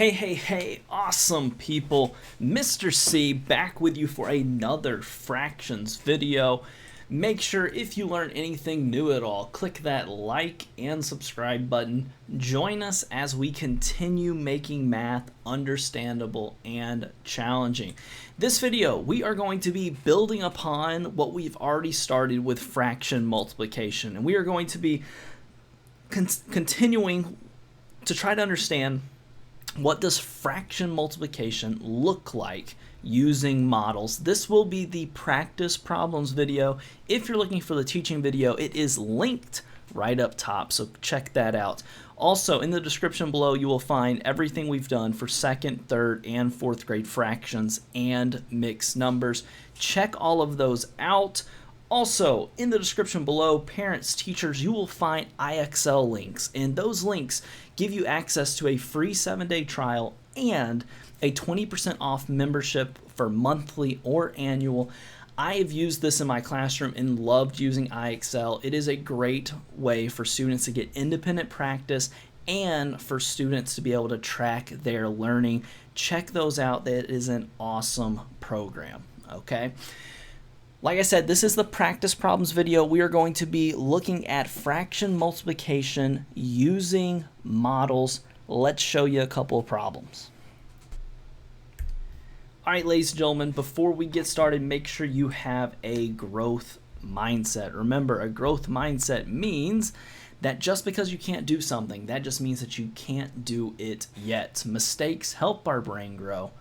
Hey, awesome people. Mr. C back with you for another fractions video. Make sure if you learn anything new at all, click that like and subscribe button. Join us as we continue making math understandable and challenging. This video, we are going to be building upon what we've already started with fraction multiplication, and we are going to be continuing to try to understand what does fraction multiplication look like using models. This will be the practice problems video. If you're looking for the teaching video, it is linked right up top, so check that out. Also, in the description below, you will find everything we've done for second, third, and fourth grade fractions and mixed numbers. Check all of those out. Also, in the description below, parents, teachers, you will find IXL links, and those links give you access to a free 7-day trial and a 20% off membership for monthly or annual. I have used this in my classroom and loved using IXL. It is a great way for students to get independent practice and for students to be able to track their learning. Check those out. That is an awesome program, okay? Like I said, this is the practice problems video. We are going to be looking at fraction multiplication using models. Let's show you a couple of problems. All right, ladies and gentlemen, before we get started, make sure you have a growth mindset. Remember, a growth mindset means that just because you can't do something, that just means that you can't do it yet. Mistakes help our brain grow.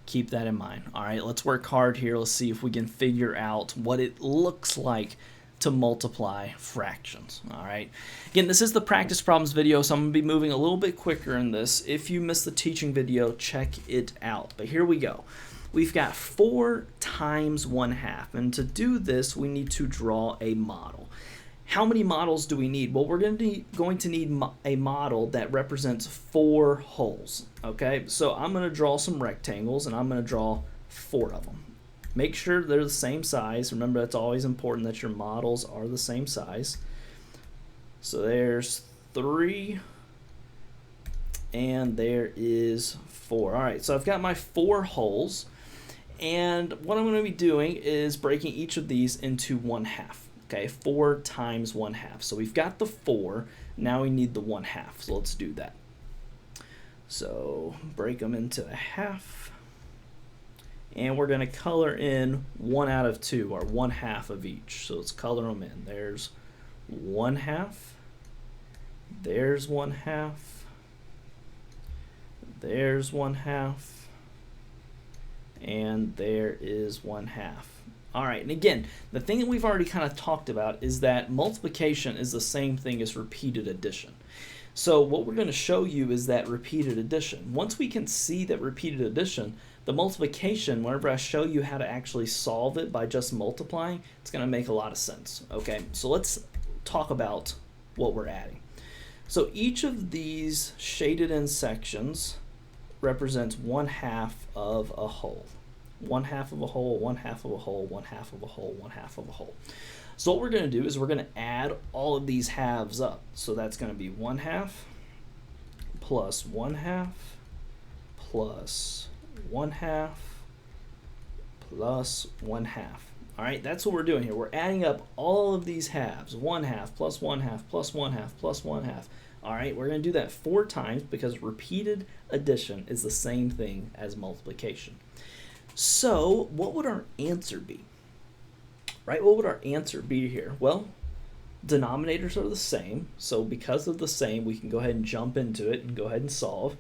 Keep that in mind. All right, let's work hard here. Let's see if we can figure out what it looks like to multiply fractions. All right. Again, this is the practice problems video, so I'm going to be moving a little bit quicker in this. If you missed the teaching video, check it out. But here we go. We've got 4 times 1/2, and to do this, we need to draw a model. How many models do we need? Well, we're going to need a model that represents 4 holes, okay? So I'm going to draw some rectangles, and I'm going to draw 4 of them. Make sure they're the same size. Remember, it's always important that your models are the same size. So there's 3, and there is 4. All right, so I've got my 4 holes, and what I'm going to be doing is breaking each of these into 1/2. Okay, 4 times 1/2. So we've got the 4. Now we need the 1/2. So let's do that. So break them into a half. And we're going to color in 1 out of 2, or 1/2 of each. So let's color them in. There's 1/2. There's 1/2. There's 1/2. And there is 1/2. All right, and again, the thing that we've already kind of talked about is that multiplication is the same thing as repeated addition. So what we're going to show you is that repeated addition. Once we can see that repeated addition, the multiplication, whenever I show you how to actually solve it by just multiplying, it's going to make a lot of sense. Okay, so let's talk about what we're adding. So each of these shaded in sections represents 1/2 of a whole. 1/2 of a whole, 1/2 of a whole, 1/2 of a whole, 1/2 of a whole. So what we're going to do is we're going to add all of these halves up. So that's going to be 1/2 plus 1/2 plus 1/2 plus 1/2. All right, that's what we're doing here. We're adding up all of these halves. 1/2 plus 1/2 plus 1/2 plus 1/2. All right, we're going to do that 4 times because repeated addition is the same thing as multiplication. So what would our answer be? Right, what would our answer be here? Well, denominators are the same, so because of the same, we can go ahead and jump into it and go ahead and solve.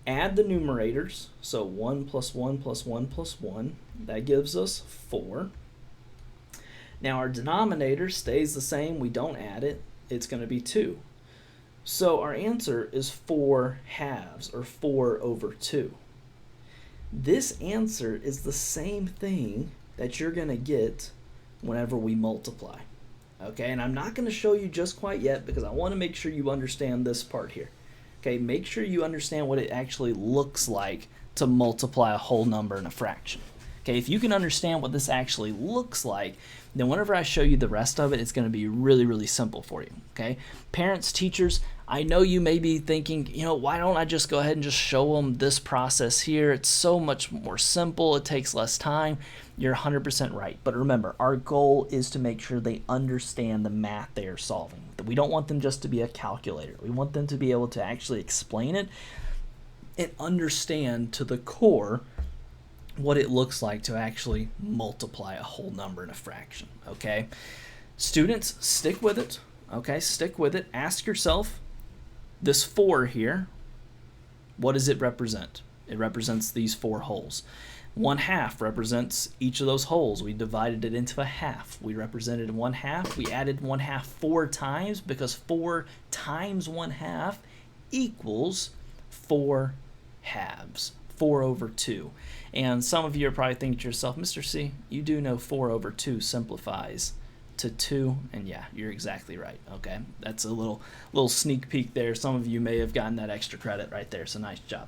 Add the numerators, so 1 plus 1 plus 1 plus 1, that gives us 4. Now our denominator stays the same, we don't add it, it's going to be 2. So our answer is 4/2, or 4 over 2. This answer is the same thing that you're going to get whenever we multiply. Okay, and I'm not going to show you just quite yet because I want to make sure you understand this part here. Okay, make sure you understand what it actually looks like to multiply a whole number in a fraction. Okay, if you can understand what this actually looks like, then whenever I show you the rest of it, it's going to be really, really simple for you. Okay, parents, teachers, I know you may be thinking, why don't I just go ahead and just show them this process here? It's so much more simple. It takes less time. You're 100% right. But remember, our goal is to make sure they understand the math they are solving. We don't want them just to be a calculator. We want them to be able to actually explain it and understand to the core what it looks like to actually multiply a whole number in a fraction. Okay, students, stick with it. Okay, stick with it. Ask yourself, this 4 here, what does it represent? It represents these 4 wholes. 1/2 represents each of those wholes. We divided it into a half. We represented 1/2. We added 1/2 4 times because 4 times 1/2 equals 4 halves. 4/2. And some of you are probably thinking to yourself, Mr. C, you do know 4/2 simplifies to 2, and yeah, you're exactly right. Okay, that's a little sneak peek there. Some of you may have gotten that extra credit right there, so nice job.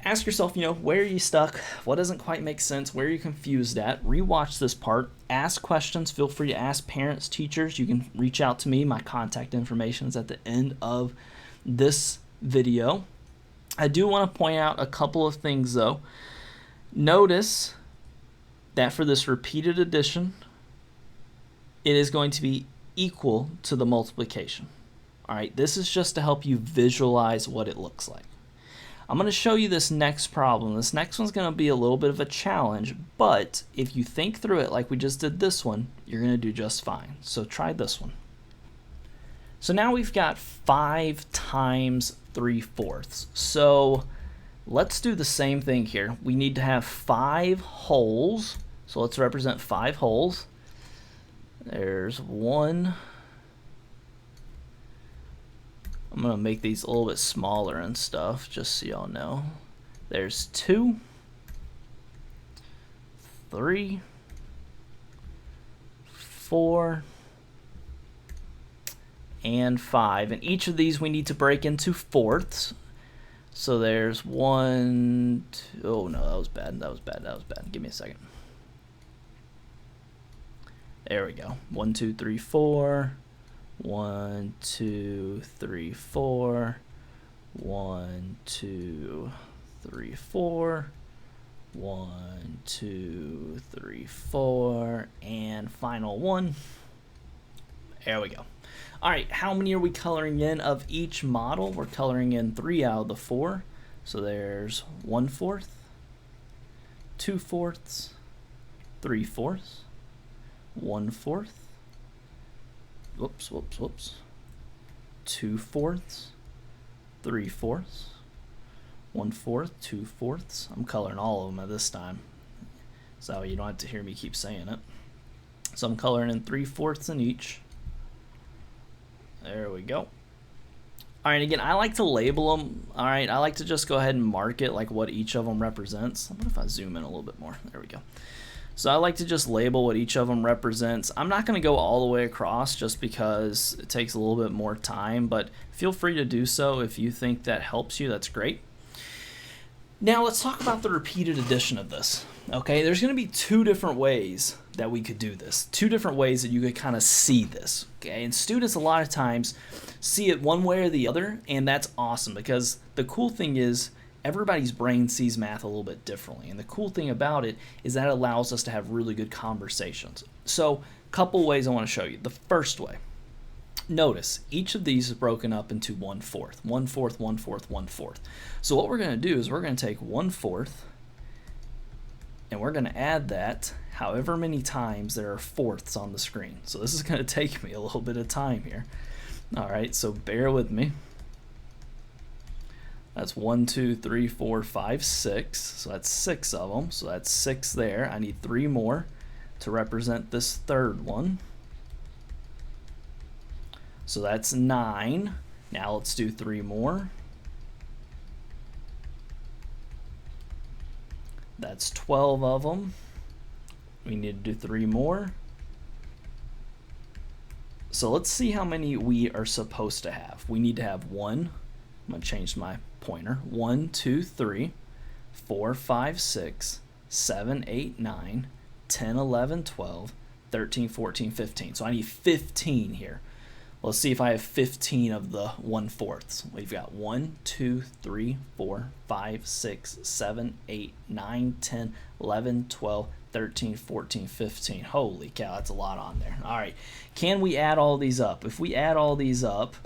Ask yourself, where are you stuck? What doesn't quite make sense? Where are you confused at? Rewatch this part. Ask questions. Feel free to ask parents, teachers. You can reach out to me. My contact information is at the end of this video. I do want to point out a couple of things, though. Notice that for this repeated addition, it is going to be equal to the multiplication. All right, this is just to help you visualize what it looks like. I'm going to show you this next problem. This next one's going to be a little bit of a challenge, but if you think through it like we just did this one, you're going to do just fine. So try this one. So now we've got 5 times 3/4. So let's do the same thing here. We need to have 5 wholes. So let's represent 5 wholes. There's 1. I'm going to make these a little bit smaller and stuff, just so y'all know. There's 2, 3, 4, and 5. And each of these we need to break into fourths. So there's 1, 2, oh no, that was bad, that was bad, that was bad. Give me a second. There we go. 1, 2, 3, 4. 1, 2, 3, 4. 1, 2, 3, 4. 1, 2, 3, 4. And final one. There we go. All right, how many are we coloring in of each model? We're coloring in 3 out of the 4. So there's 1/4, 2/4, 3/4, 1/4. Whoops. 2/4, 3/4, 1/4, 2/4. I'm coloring all of them at this time, so you don't have to hear me keep saying it. So I'm coloring in 3/4 in each. There we go. All right, again, I like to label them. All right, I like to just go ahead and mark it like what each of them represents. What if I zoom in a little bit more? There we go. So I like to just label what each of them represents. I'm not going to go all the way across just because it takes a little bit more time, but feel free to do so if you think that helps you. That's great. Now let's talk about the repeated addition of this. Okay, there's going to be 2 different ways that we could do this. 2 different ways that you could kind of see this. Okay, and students a lot of times see it one way or the other, and that's awesome because the cool thing is everybody's brain sees math a little bit differently, and the cool thing about it is that it allows us to have really good conversations. So a couple ways I want to show you. The first way, notice each of these is broken up into 1/4, 1/4, 1/4, 1/4. So what we're going to do is we're going to take 1/4 and we're going to add that however many times there are fourths on the screen. So this is going to take me a little bit of time here. All right, so bear with me. That's 1, 2, 3, 4, 5, 6. So that's 6 of them. So that's 6 there. I need 3 more to represent this third one. So that's 9. Now let's do 3 more. That's 12 of them. We need to do 3 more. So let's see how many we are supposed to have. We need to have 1. I'm going to change my pointer. 1, 2, 3, 4, 5, 6, 7, 8, 9, 10, 11, 12, 13, 14, 15. So I need 15 here. Let's see if I have 15 of the 1/4. We've got 1, 2, 3, 4, 5, 6, 7, 8, 9, 10, 11, 12, 13, 14, 15. Holy cow, that's a lot on there. All right, can we add all these up? If we add all these up,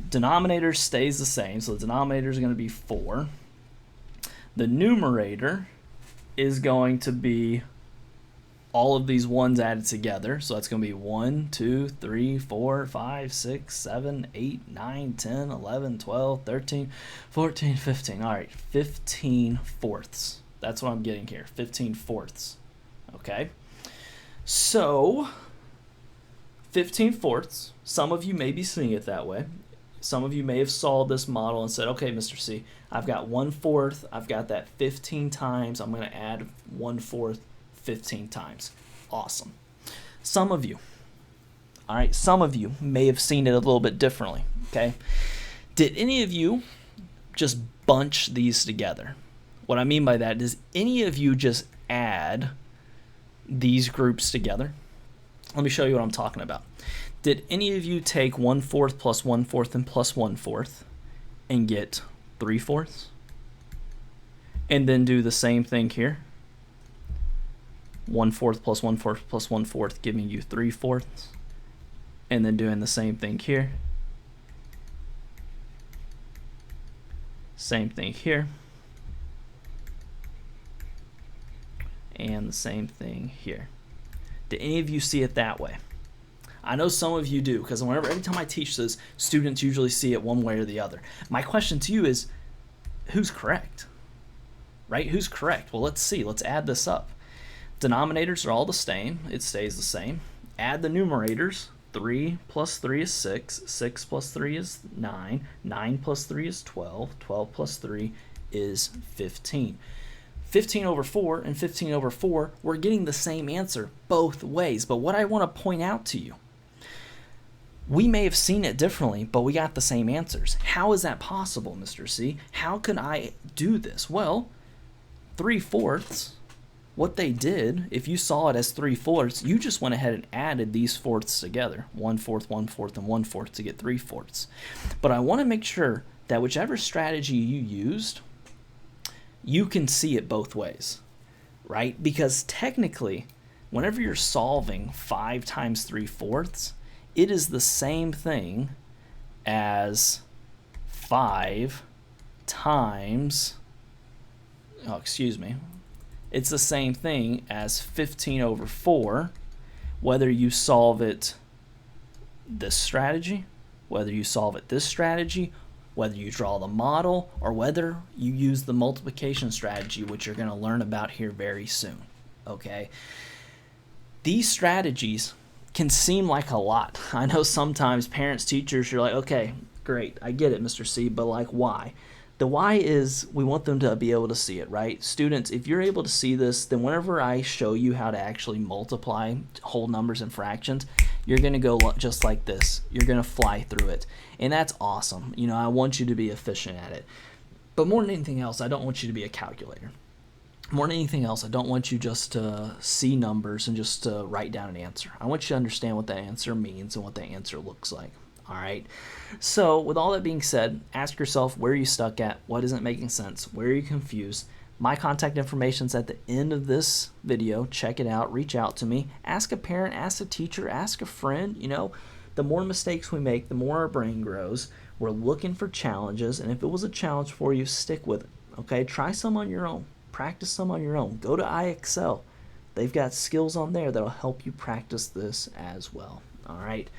denominator stays the same, so the denominator is going to be 4. The numerator is going to be all of these ones added together, so that's going to be 1, 2, 3, 4, 5, 6, 7, 8, 9, 10, 11, 12, 13, 14, 15. All right, 15/4. That's what I'm getting here, 15/4. Okay, so 15/4. Some of you may be seeing it that way. Some of you may have solved this model and said, okay, Mr. C, I've got 1/4, I've got that 15 times, I'm going to add 1/4 15 times. Awesome. Some of you, all right, some of you may have seen it a little bit differently, okay? Did any of you just bunch these together? What I mean by that, does any of you just add these groups together? Let me show you what I'm talking about. Did any of you take 1/4 plus 1/4 and plus 1/4 and get 3/4? And then do the same thing here? 1/4 plus 1/4 plus 1/4 giving you 3/4. And then doing the same thing here. Same thing here. And the same thing here. Did any of you see it that way? I know some of you do, because every time I teach this, students usually see it one way or the other. My question to you is, who's correct? Right? Who's correct? Well, let's see. Let's add this up. Denominators are all the same. It stays the same. Add the numerators. 3 plus 3 is 6. 6 plus 3 is 9. 9 plus 3 is 12. 12 plus 3 is 15. 15/4 and 15/4, we're getting the same answer both ways. But what I want to point out to you, we may have seen it differently, but we got the same answers. How is that possible, Mr. C? How can I do this? Well, 3/4, what they did, if you saw it as 3/4, you just went ahead and added these fourths together. 1/4, 1/4, and 1/4 to get 3/4. But I want to make sure that whichever strategy you used, you can see it both ways, right? Because technically, whenever you're solving 5 times 3/4, it is the same thing as 5 times, it's the same thing as 15/4, whether you solve it this strategy, whether you solve it this strategy, whether you draw the model, or whether you use the multiplication strategy, which you're going to learn about here very soon, okay? These strategies can seem like a lot. I know sometimes parents, teachers, you're like, okay, great, I get it, Mr. C, but like, why? The why is we want them to be able to see it, right? Students, if you're able to see this, then whenever I show you how to actually multiply whole numbers and fractions, you're going to go just like this. You're going to fly through it. And that's awesome. You know, I want you to be efficient at it. But more than anything else, I don't want you to be a calculator. More than anything else, I don't want you just to see numbers and just to write down an answer. I want you to understand what that answer means and what that answer looks like. All right. So with all that being said, ask yourself, where are you stuck at? What isn't making sense? Where are you confused? My contact information is at the end of this video. Check it out. Reach out to me. Ask a parent, ask a teacher, ask a friend. You know, the more mistakes we make, the more our brain grows. We're looking for challenges, and if it was a challenge for you, stick with it. Okay? Try some on your own. Practice some on your own. Go to IXL. They've got skills on there that'll help you practice this as well. All right?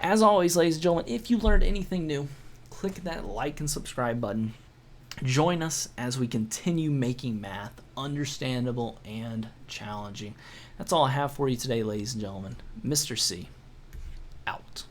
As always, ladies and gentlemen, if you learned anything new, click that like and subscribe button. Join us as we continue making math understandable and challenging. That's all I have for you today, ladies and gentlemen. Mr. C, out.